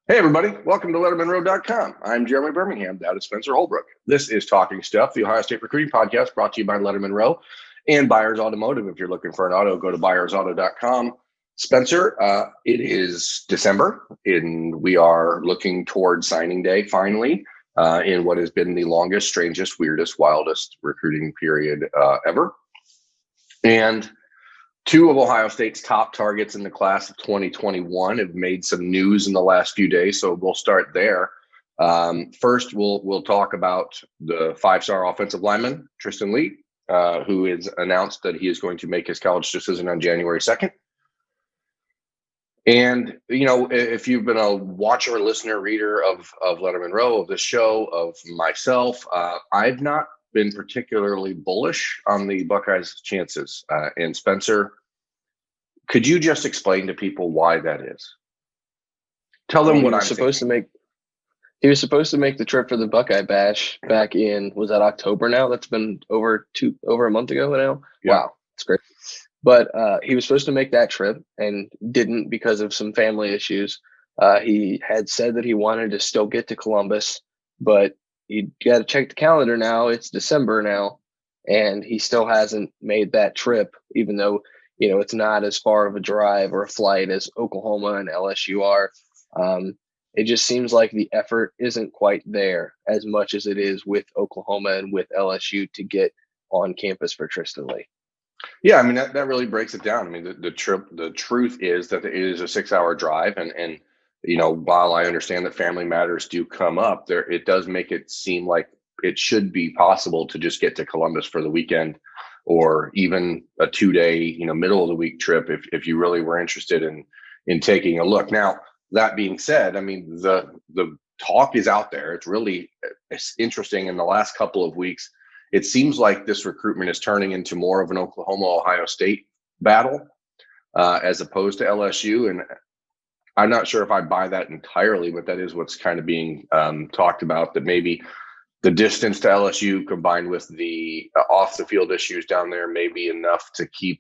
Hey, everybody. Welcome to LettermenRow.com. I'm Jeremy Birmingham. That is Spencer Holbrook. This is Talking Stuff, the Ohio State recruiting podcast brought to you by Lettermen Row and Buyers Automotive. If you're looking for an auto, go to buyersauto.com. Spencer, it is December, and we are looking towards signing day finally in what has been the longest, strangest, weirdest, wildest recruiting period ever. And two of Ohio State's top targets in the class of 2021 have made some news in the last few days, so we'll start there. First, we'll talk about the five-star offensive lineman, Tristan Leigh, who has announced that he is going to make his college decision on January 2nd. And, you know, if you've been a watcher, listener, reader of Lettermen Row, of the show, of myself, I've not been particularly bullish on the Buckeyes' chances. And Spencer, could you just explain to people why that is? Tell them what I'm supposed to make. He was supposed to make the trip for the Buckeye Bash back in, was that October now? That's been over a month ago now. Yeah. Wow, it's great. But he was supposed to make that trip and didn't because of some family issues. He had said that he wanted to still get to Columbus, but you got to check the calendar now. It's December now, and he still hasn't made that trip, even though, you know, it's not as far of a drive or a flight as Oklahoma and LSU are. It just seems like the effort isn't quite there as much as it is with Oklahoma and with LSU to get on campus for Tristan Leigh. Yeah, I mean, that really breaks it down. I mean, the truth is that it is a 6-hour drive. And, you know, while I understand that family matters do come up there, it does make it seem like it should be possible to just get to Columbus for the weekend, or even a 2-day, you know, middle of the week trip if you really were interested in taking a look. Now, that being said, I mean, the talk is out there. It's interesting. In the last couple of weeks, it seems like this recruitment is turning into more of an Oklahoma-Ohio State battle as opposed to LSU. And I'm not sure if I buy that entirely, but that is what's kind of being talked about, that maybe the distance to LSU combined with the off-the-field issues down there may be enough to keep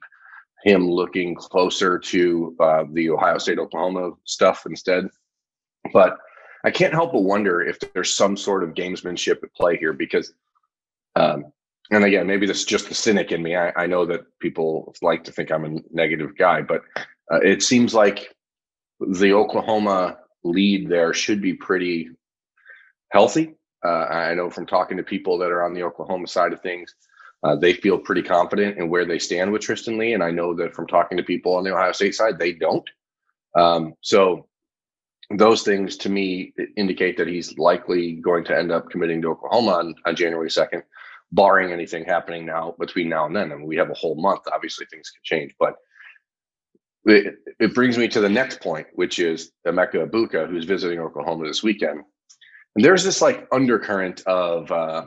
him looking closer to the Ohio State-Oklahoma stuff instead. But I can't help but wonder if there's some sort of gamesmanship at play here, because and again, maybe this is just the cynic in me. I know that people like to think I'm a negative guy, but it seems like the Oklahoma lead there should be pretty healthy. I know from talking to people that are on the Oklahoma side of things, they feel pretty confident in where they stand with Tristan Leigh. And I know that from talking to people on the Ohio State side, they don't. So those things to me indicate that he's likely going to end up committing to Oklahoma on January 2nd, barring anything happening between now and then. I mean, we have a whole month. Obviously, things can change. But it brings me to the next point, which is Emeka Egbuka, who's visiting Oklahoma this weekend. And there's this like undercurrent of, I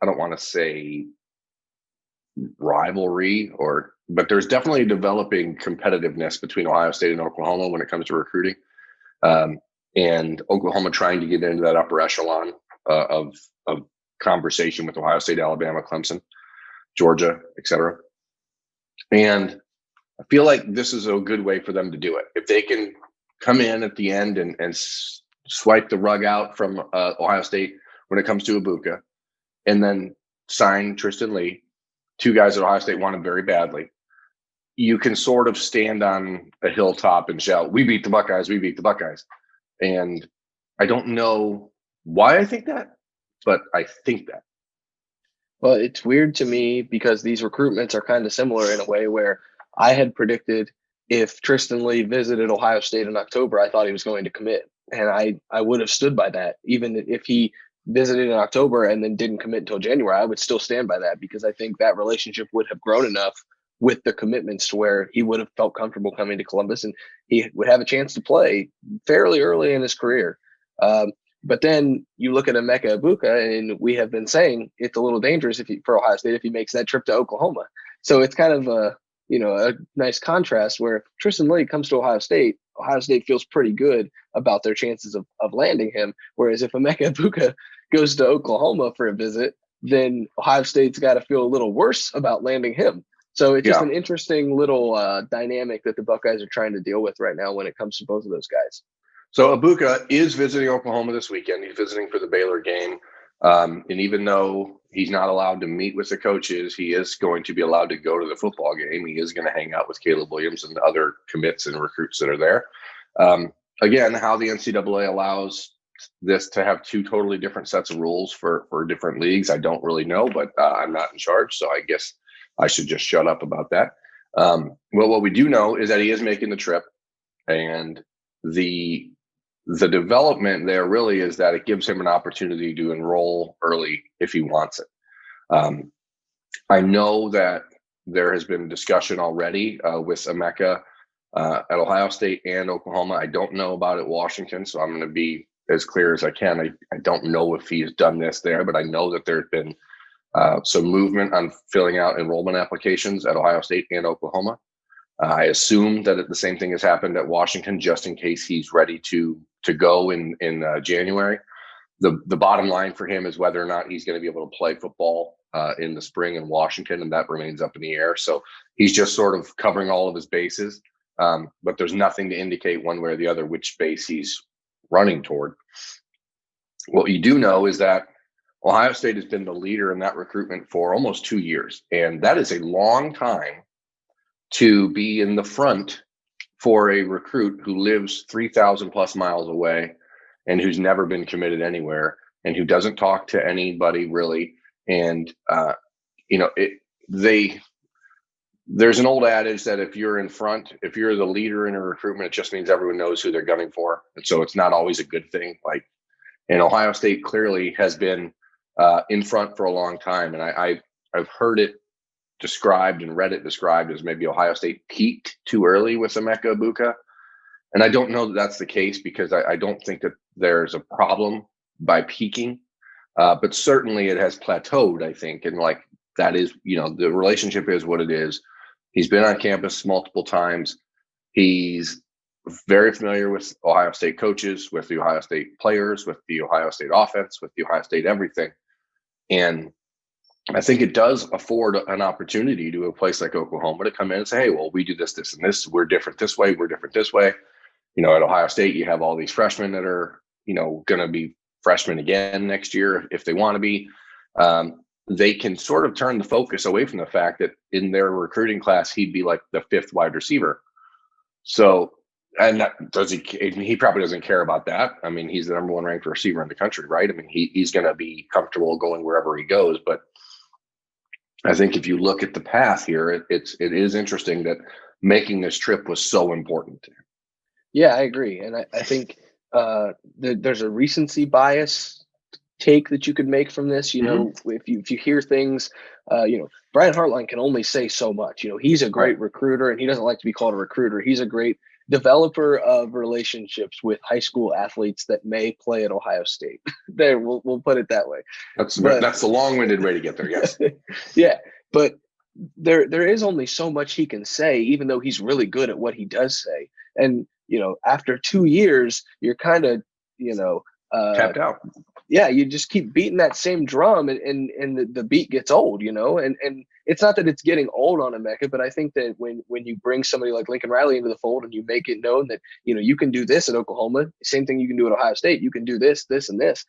don't want to say rivalry, but there's definitely a developing competitiveness between Ohio State and Oklahoma when it comes to recruiting. And Oklahoma trying to get into that upper echelon of conversation with Ohio State, Alabama, Clemson, Georgia, etc. And I feel like this is a good way for them to do it. If they can come in at the end and swipe the rug out from Ohio State when it comes to Egbuka, and then sign Tristan Leigh, two guys that Ohio State wanted very badly, you can sort of stand on a hilltop and shout, "We beat the Buckeyes, we beat the Buckeyes." And I don't know why I think that, but I think that. Well, it's weird to me because these recruitments are kind of similar in a way where I had predicted if Tristan Leigh visited Ohio State in October, I thought he was going to commit. And I would have stood by that. Even if he visited in October and then didn't commit until January, I would still stand by that, because I think that relationship would have grown enough with the commitments to where he would have felt comfortable coming to Columbus and he would have a chance to play fairly early in his career. But then you look at Emeka Egbuka, and we have been saying it's a little dangerous for Ohio State if he makes that trip to Oklahoma. So it's kind of a nice contrast where if Tristan Leigh comes to Ohio State feels pretty good about their chances of landing him. Whereas if Emeka Egbuka goes to Oklahoma for a visit, then Ohio State's got to feel a little worse about landing him. So it's just an interesting little dynamic that the Buckeyes are trying to deal with right now when it comes to both of those guys. So Abuka is visiting Oklahoma this weekend. He's visiting for the Baylor game. And even though he's not allowed to meet with the coaches, he is going to be allowed to go to the football game. He is going to hang out with Caleb Williams and the other commits and recruits that are there. Again, how the NCAA allows this to have two totally different sets of rules for different leagues, I don't really know, but I'm not in charge. So I guess I should just shut up about that. Well, what we do know is that he is making the trip, and the development there really is that it gives him an opportunity to enroll early if he wants it. I know that there has been discussion already with Emeka at Ohio State and Oklahoma. I don't know about at Washington, so I'm going to be as clear as I can. I don't know if he has done this there, but I know that there's been some movement on filling out enrollment applications at Ohio State and Oklahoma. I assume that the same thing has happened at Washington, just in case he's ready to go in January. The bottom line for him is whether or not he's going to be able to play football in the spring in Washington, and that remains up in the air. So he's just sort of covering all of his bases, but there's nothing to indicate one way or the other which base he's running toward. What you do know is that Ohio State has been the leader in that recruitment for almost 2 years, and that is a long time to be in the front for a recruit who lives 3,000 plus miles away and who's never been committed anywhere and who doesn't talk to anybody really. And, there's an old adage that if you're in front, if you're the leader in a recruitment, it just means everyone knows who they're gunning for. And so it's not always a good thing. And Ohio State clearly has been in front for a long time. And I've heard it described and read it described as maybe Ohio State peaked too early with Emeka Egbuka. And I don't know that that's the case, because I don't think that there's a problem by peaking, but certainly it has plateaued, I think. And that is, the relationship is what it is. He's been on campus multiple times. He's very familiar with Ohio State coaches, with the Ohio State players, with the Ohio State offense, with the Ohio State everything. And I think it does afford an opportunity to a place like Oklahoma to come in and say, hey, well, we do this, this, and this. We're different this way. We're different this way. At Ohio State, you have all these freshmen that are, going to be freshmen again next year if they want to be. They can sort of turn the focus away from the fact that in their recruiting class, he'd be like the fifth wide receiver. So, and he probably doesn't care about that. I mean, he's the number one ranked receiver in the country, right? I mean, he's going to be comfortable going wherever he goes. But I think if you look at the path here, it is interesting that making this trip was so important. Yeah, I agree. And I think there's a recency bias take that you could make from this. If you hear things, Brian Hartline can only say so much. He's a great recruiter, and he doesn't like to be called a recruiter. He's a great developer of relationships with high school athletes that may play at Ohio State. There, we'll put it that way. That's the long-winded way to get there. Yes. Yeah, but there is only so much he can say, even though he's really good at what he does say. And after 2 years, you're kind of tapped out. Yeah, you just keep beating that same drum, and the beat gets old, and it's not that it's getting old on Emeka, but I think that when you bring somebody like Lincoln Riley into the fold and you make it known that, you can do this at Oklahoma, same thing you can do at Ohio State, you can do this, this, and this.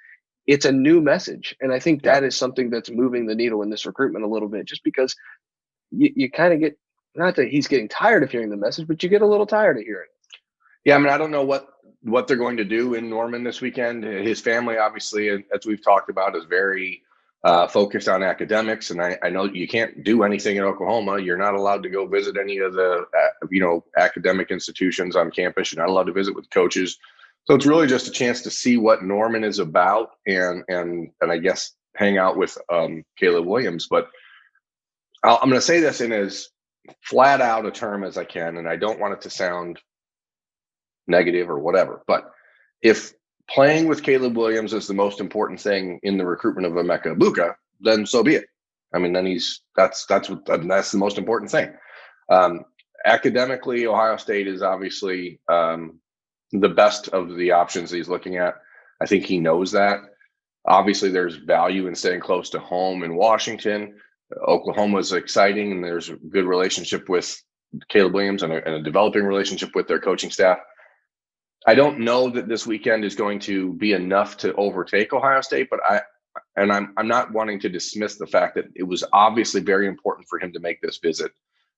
It's a new message. And I think that is something that's moving the needle in this recruitment a little bit, just because you kind of get, not that he's getting tired of hearing the message, but you get a little tired of hearing it. Yeah, I mean, I don't know what they're going to do in Norman this weekend. His family, obviously, as we've talked about, is very focused on academics. And I know you can't do anything in Oklahoma. You're not allowed to go visit any of the, academic institutions on campus. You're not allowed to visit with coaches. So it's really just a chance to see what Norman is about and I guess hang out with Caleb Williams. But I'm going to say this in as flat out a term as I can, and I don't want it to sound negative or whatever, but if playing with Caleb Williams is the most important thing in the recruitment of Emeka Egbuka, then so be it. I mean, then that's the most important thing. Academically, Ohio State is obviously the best of the options he's looking at. I think he knows that. Obviously, there's value in staying close to home in Washington. Oklahoma is exciting, and there's a good relationship with Caleb Williams and a developing relationship with their coaching staff. I don't know that this weekend is going to be enough to overtake Ohio State, but I'm not wanting to dismiss the fact that it was obviously very important for him to make this visit.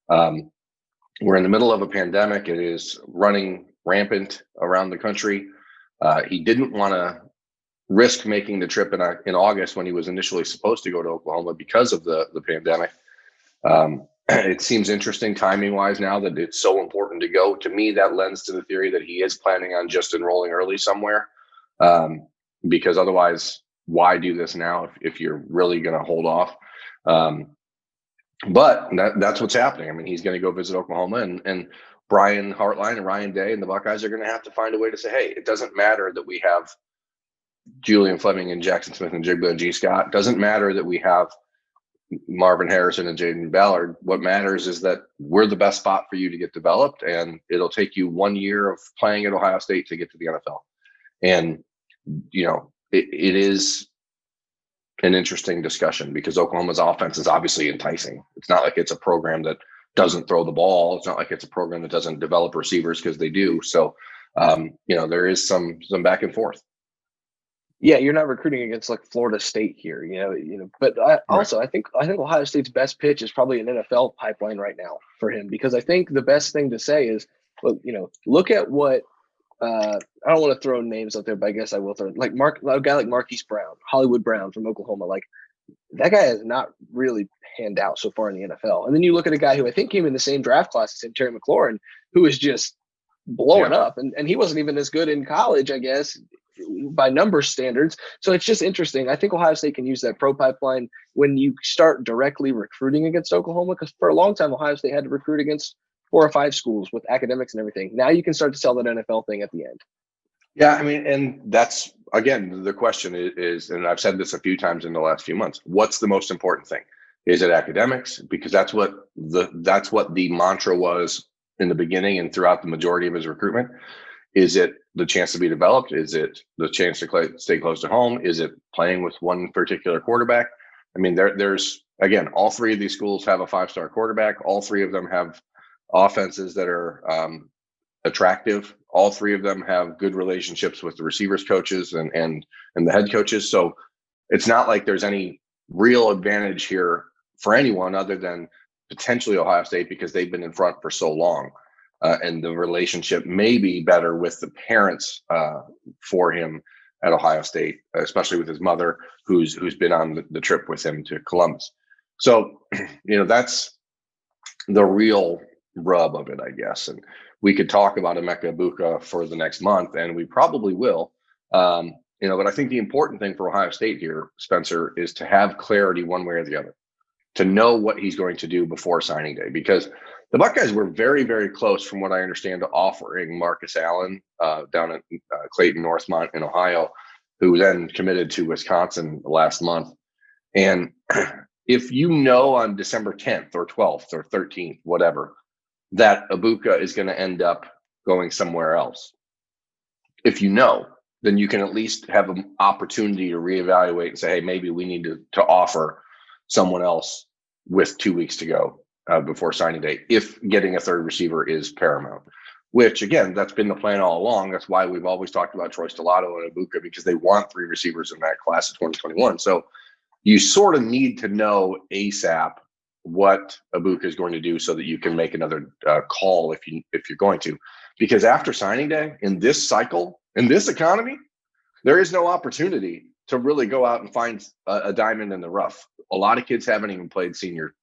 We're in the middle of a pandemic. It is running rampant around the country. He didn't want to risk making the trip in August when he was initially supposed to go to Oklahoma because of the pandemic. It seems interesting timing wise now that it's so important to go. To me, that lends to the theory that he is planning on just enrolling early somewhere, because otherwise, why do this now if you're really going to hold off? But that's what's happening. I mean, he's going to go visit Oklahoma, and Brian Hartline and Ryan Day and the Buckeyes are going to have to find a way to say, hey, it doesn't matter that we have Julian Fleming and Jackson Smith and Jigba and G. Scott. It doesn't matter that we have Marvin Harrison and Jaden Ballard. What matters is that we're the best spot for you to get developed, and it'll take you 1 year of playing at Ohio State to get to the NFL. And, it is an interesting discussion because Oklahoma's offense is obviously enticing. It's not like it's a program that doesn't throw the ball. It's not like it's a program that doesn't develop receivers, because they do. So, there is some back and forth. Yeah, you're not recruiting against like Florida State here, But I think Ohio State's best pitch is probably an NFL pipeline right now for him, because I think the best thing to say is, look at what I don't want to throw names out there, but I guess I will throw like a guy like Marquise Brown, Hollywood Brown from Oklahoma. Like, that guy has not really panned out so far in the NFL. And then you look at a guy who I think came in the same draft class as him, Terry McLaurin, who is just blowing up, and he wasn't even as good in college, I guess, by number standards. So it's just interesting. I think Ohio State can use that pro pipeline when you start directly recruiting against Oklahoma, because for a long time Ohio State had to recruit against 4 or 5 schools with academics and everything. Now you can start to sell that NFL thing at the end. Yeah, I mean, and that's, again, the question is, and I've said this a few times in the last few months, what's the most important thing? Is it academics? Because that's what the mantra was in the beginning and throughout the majority of his recruitment. Is it the chance to be developed? Is it the chance to stay close to home? Is it playing with one particular quarterback? I mean, there's, again, all 3 of these schools have a 5-star quarterback. All 3 of them have offenses that are attractive. All 3 of them have good relationships with the receivers coaches and the head coaches. So it's not like there's any real advantage here for anyone other than potentially Ohio State, because they've been in front for so long. And the relationship may be better with the parents for him at Ohio State, especially with his mother, who's been on the trip with him to Columbus. So, that's the real rub of it, I guess. And we could talk about Emeka Egbuka for the next month, and we probably will. But I think the important thing for Ohio State here, Spencer, is to have clarity one way or the other, to know what he's going to do before signing day, because the Buckeyes were very, very close, from what I understand, to offering Marcus Allen down at Clayton Northmont in Ohio, who then committed to Wisconsin last month. And if on December 10th or 12th or 13th, whatever, that Egbuka is going to end up going somewhere else, then you can at least have an opportunity to reevaluate and say, hey, maybe we need to offer someone else with 2 weeks to go before signing day, if getting a third receiver is paramount, which, again, that's been the plan all along. That's why we've always talked about Troy Stellato and Egbuka, because they want 3 receivers in that class of 2021. So you sort of need to know ASAP what Egbuka is going to do so that you can make another call if you're going to, because after signing day, in this cycle, in this economy, there is no opportunity to really go out and find a diamond in the rough. A lot of kids haven't even played senior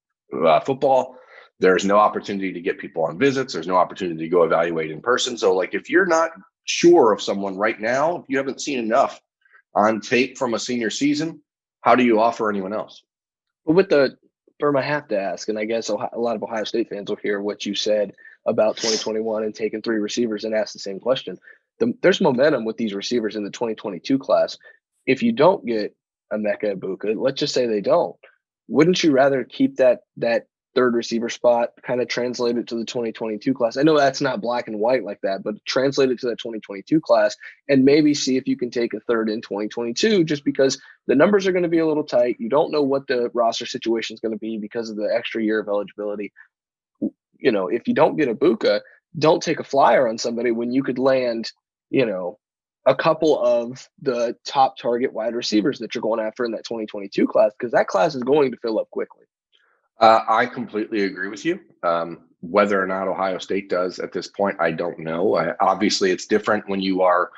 football. There's no opportunity to get people on visits. There's no opportunity to go evaluate in person. So, like, if you're not sure of someone right now, if you haven't seen enough on tape from a senior season, how do you offer anyone else? Well, I have to ask, and I guess a lot of Ohio State fans will hear what you said about 2021 and taking 3 receivers and ask the same question. There's momentum with these receivers in the 2022 class. If you don't get Emeka Egbuka, let's just say they don't, wouldn't you rather keep that third receiver spot, kind of translate it to the 2022 class? I know that's not black and white like that, but translate it to that 2022 class and maybe see if you can take a third in 2022, just because the numbers are going to be a little tight. You don't know what the roster situation is going to be because of the extra year of eligibility. If you don't get Egbuka, don't take a flyer on somebody when you could land a couple of the top target wide receivers that you're going after in that 2022 class, because that class is going to fill up quickly. I completely agree with you. Whether or not Ohio State does at this point, I don't know. Obviously, it's different when you are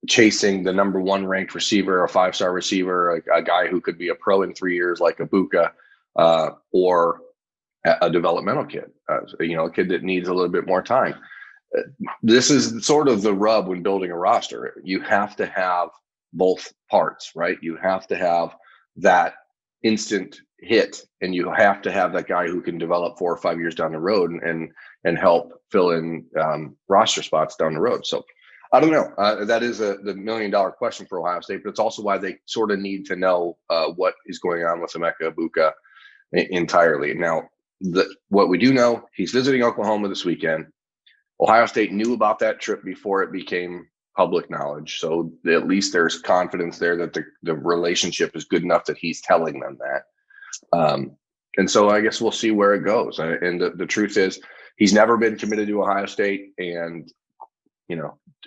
chasing the number one ranked receiver, a 5-star receiver, a guy who could be a pro in 3 years like Egbuka, or a developmental kid, a kid that needs a little bit more time. This is sort of the rub when building a roster. You have to have both parts, right? You have to have that instant hit, and you have to have that guy who can develop 4 or 5 years down the road and help fill in roster spots down the road. So I don't know. That is the $1 million question for Ohio State, but it's also why they sort of need to know what is going on with Emeka Egbuka entirely. Now, what we do know, he's visiting Oklahoma this weekend. Ohio State knew about that trip before it became public knowledge. So at least there's confidence there that the relationship is good enough that he's telling them that. And so I guess we'll see where it goes. And the truth is, he's never been committed to Ohio State. And,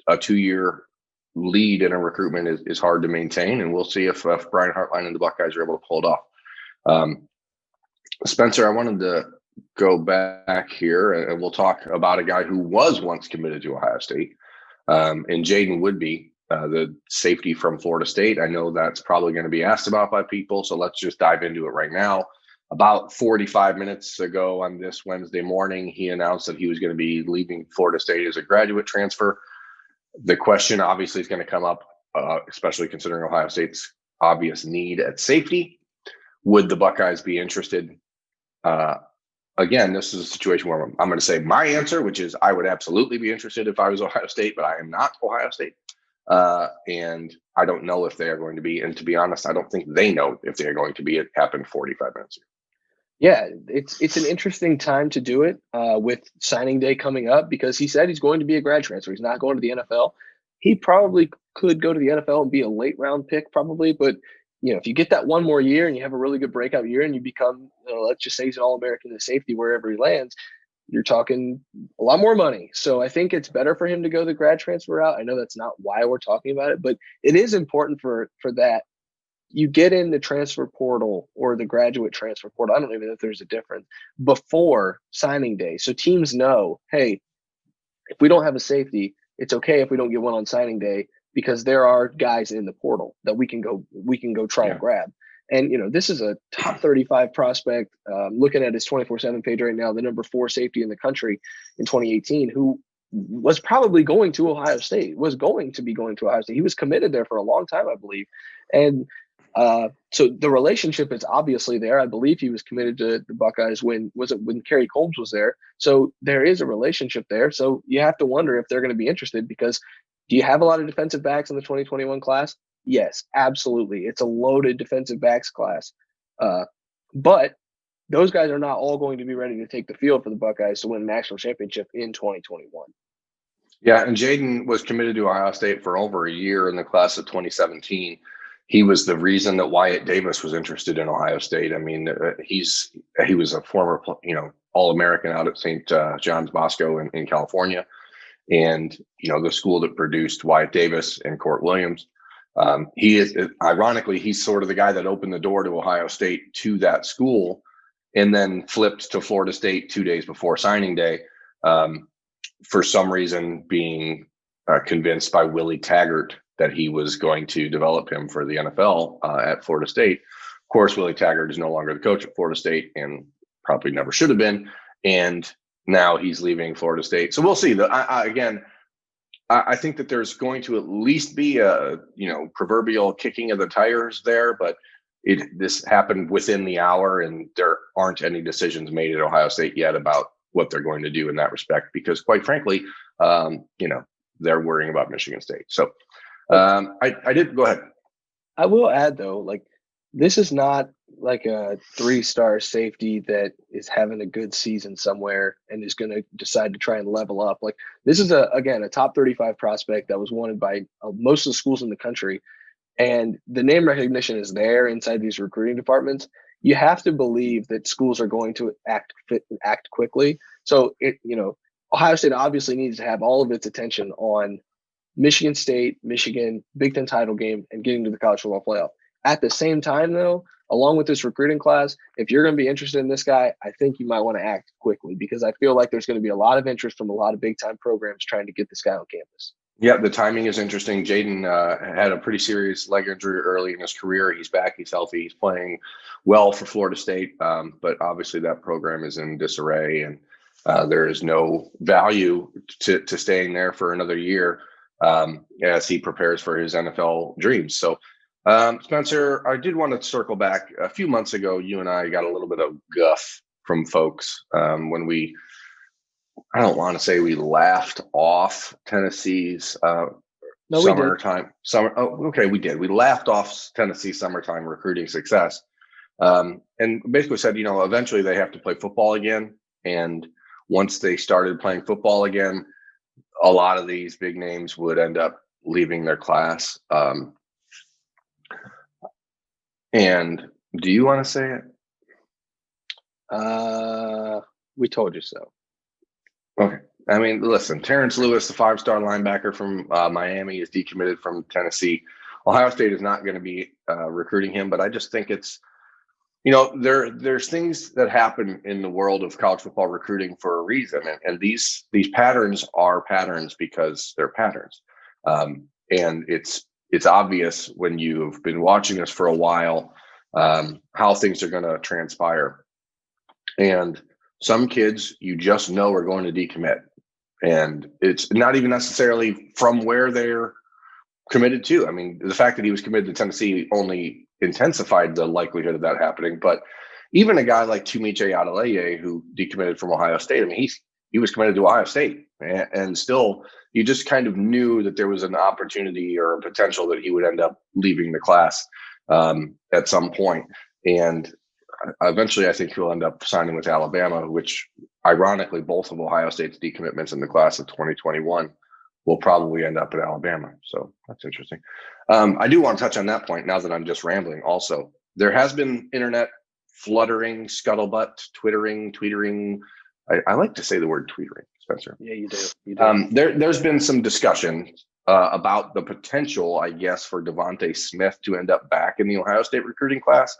a 2-year lead in a recruitment is hard to maintain. And we'll see if Brian Hartline and the Buckeyes are able to pull it off. Spencer, I wanted to go back here and we'll talk about a guy who was once committed to Ohio State, and Jaden Wouldby, the safety from Florida State. I know that's probably going to be asked about by people, so let's just dive into it right now. About 45 minutes ago on this Wednesday morning, he announced that he was going to be leaving Florida State as a graduate transfer. The question obviously is going to come up, especially considering Ohio State's obvious need at safety. Would the Buckeyes be interested? Again, this is a situation where I'm going to say my answer, which is I would absolutely be interested if I was Ohio State, but I am not Ohio State. And I don't know if they are going to be. And to be honest, I don't think they know if they are going to be. It happened 45 minutes ago. Yeah, it's an interesting time to do it with signing day coming up, because he said he's going to be a grad transfer. He's not going to the NFL. He probably could go to the NFL and be a late round pick probably, but if you get that one more year and you have a really good breakout year and you become, let's just say he's an All-American in safety wherever he lands, you're talking a lot more money. So I think it's better for him to go the grad transfer route. I know that's not why we're talking about it, but it is important for that. You get in the transfer portal or the graduate transfer portal. I don't even know if there's a difference before signing day. So teams know, hey, if we don't have a safety, it's okay if we don't get one on signing day, because there are guys in the portal that we can go try and grab. And, this is a top 35 prospect. Looking at his 24/7 page right now, the number 4 safety in the country in 2018, who was probably going to Ohio State, He was committed there for a long time, I believe. And so the relationship is obviously there. I believe he was committed to the Buckeyes when Kerry Combs was there. So there is a relationship there. So you have to wonder if they're going to be interested, because do you have a lot of defensive backs in the 2021 class? Yes, absolutely. It's a loaded defensive backs class. But those guys are not all going to be ready to take the field for the Buckeyes to win a national championship in 2021. Yeah, and Jaden was committed to Ohio State for over a year in the class of 2017. He was the reason that Wyatt Davis was interested in Ohio State. I mean, he was a former, All-American out at St. John's Bosco in California. And, the school that produced Wyatt Davis and Court Williams. He is, ironically, he's sort of the guy that opened the door to Ohio State to that school, and then flipped to Florida State 2 days before signing day, for some reason being convinced by Willie Taggart that he was going to develop him for the NFL at Florida State. Of course, Willie Taggart is no longer the coach at Florida State and probably never should have been. And now he's leaving Florida State. So we'll see. I think that there's going to at least be a, proverbial kicking of the tires there, but this happened within the hour, and there aren't any decisions made at Ohio State yet about what they're going to do in that respect, because quite frankly, they're worrying about Michigan State. So I did go ahead. I will add though, this is not like a 3-star safety that is having a good season somewhere and is going to decide to try and level up. This is a top 35 prospect that was wanted by most of the schools in the country, and the name recognition is there inside these recruiting departments. You have to believe that schools are going to act quickly. So Ohio State obviously needs to have all of its attention on Michigan State, Michigan, Big Ten title game, and getting to the college football playoff. At the same time, though, along with this recruiting class, if you're going to be interested in this guy, I think you might want to act quickly, because I feel like there's going to be a lot of interest from a lot of big time programs trying to get this guy on campus. Yeah, the timing is interesting. Jaden had a pretty serious leg injury early in his career. He's back. He's healthy. He's playing well for Florida State. But obviously that program is in disarray, and there is no value to staying there for another year as he prepares for his NFL dreams. So, Spencer, I did want to circle back. A few months ago, you and I got a little bit of guff from folks when I don't want to say we laughed off Tennessee's summertime. We did. We laughed off Tennessee's summertime recruiting success, and basically said, eventually they have to play football again. And once they started playing football again, a lot of these big names would end up leaving their class. And do you want to say it? We told you so. Okay. I mean, listen, Terrence Lewis, the 5-star linebacker from Miami, is decommitted from Tennessee. Ohio State is not going to be recruiting him, but I just think it's, there's things that happen in the world of college football recruiting for a reason. And these patterns are patterns because they're patterns. And it's obvious when you've been watching this for a while how things are going to transpire. And some kids you just know are going to decommit, and it's not even necessarily from where they're committed to. I mean, the fact that he was committed to Tennessee only intensified the likelihood of that happening. But even a guy like Tumiche Adeleye, who decommitted from Ohio State, I mean, he was committed to Ohio State, and still you just kind of knew that there was an opportunity or a potential that he would end up leaving the class at some point. And eventually, I think he'll end up signing with Alabama, which ironically, both of Ohio State's decommitments in the class of 2021 will probably end up at Alabama. So that's interesting. I do want to touch on that point now that I'm just rambling. Also, there has been internet fluttering, scuttlebutt, tweetering. I like to say the word tweetering, Spencer. Yeah, you do. There's been some discussion about the potential, I guess, for Devante Smith to end up back in the Ohio State recruiting class.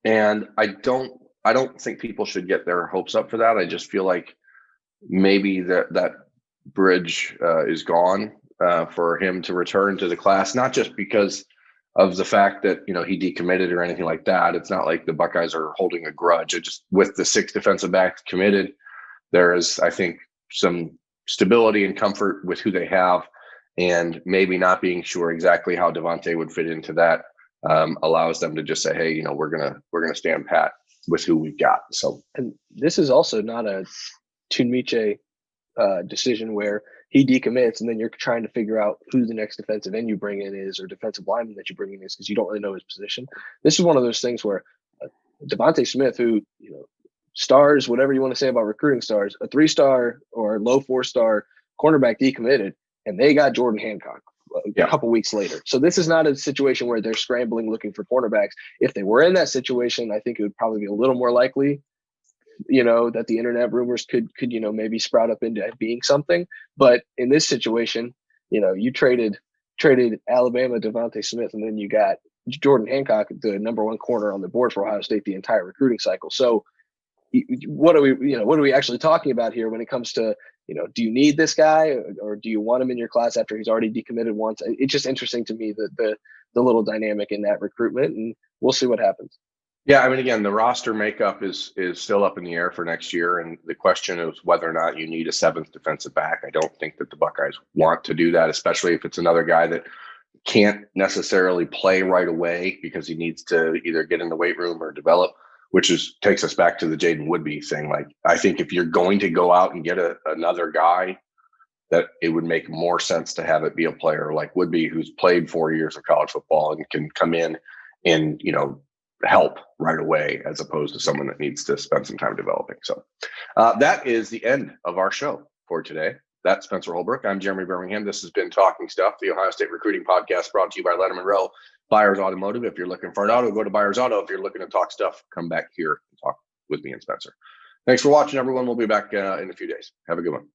And I don't think people should get their hopes up for that. I just feel like maybe that bridge is gone for him to return to the class, not just because of the fact that, he decommitted or anything like that. It's not like the Buckeyes are holding a grudge. It just, with the 6 defensive backs committed, there is, I think, some stability and comfort with who they have, and maybe not being sure exactly how Devante would fit into that. Allows them to just say, hey, we're gonna stand pat with who we've got. So, and this is also not a Tumiche decision where he decommits and then you're trying to figure out who the next defensive end you bring in is, or defensive lineman that you bring in is, because you don't really know his position. This is one of those things where Devante Smith, who stars, whatever you want to say about recruiting stars, a 3-star or low 4-star cornerback decommitted, and they got Jordan Hancock a couple weeks later. So this is not a situation where they're scrambling looking for cornerbacks. If they were in that situation, I think it would probably be a little more likely, that the internet rumors could maybe sprout up into being something. But in this situation, you traded Alabama Devante Smith, and then you got Jordan Hancock, the number 1 corner on the board for Ohio State the entire recruiting cycle. So what are we actually talking about here when it comes to, do you need this guy, or do you want him in your class after he's already decommitted once? It's just interesting to me that the little dynamic in that recruitment, and we'll see what happens. Yeah, I mean, again, the roster makeup is still up in the air for next year, and the question is whether or not you need a 7th defensive back. I don't think that the Buckeyes want to do that, especially if it's another guy that can't necessarily play right away because he needs to either get in the weight room or develop, which takes us back to the Jaden Wouldby thing. Like, I think if you're going to go out and get another guy, that it would make more sense to have it be a player like Wouldby, who's played 4 years of college football and can come in and, help right away, as opposed to someone that needs to spend some time developing. So that is the end of our show for today. That's Spencer Holbrook. I'm Jeremy Birmingham. This has been Talking Stuff, the Ohio State recruiting podcast brought to you by Lettermen Row, Buyers Automotive. If you're looking for an auto, go to Buyers Auto. If you're looking to talk stuff, come back here and talk with me and Spencer. Thanks for watching, everyone. We'll be back in a few days. Have a good one.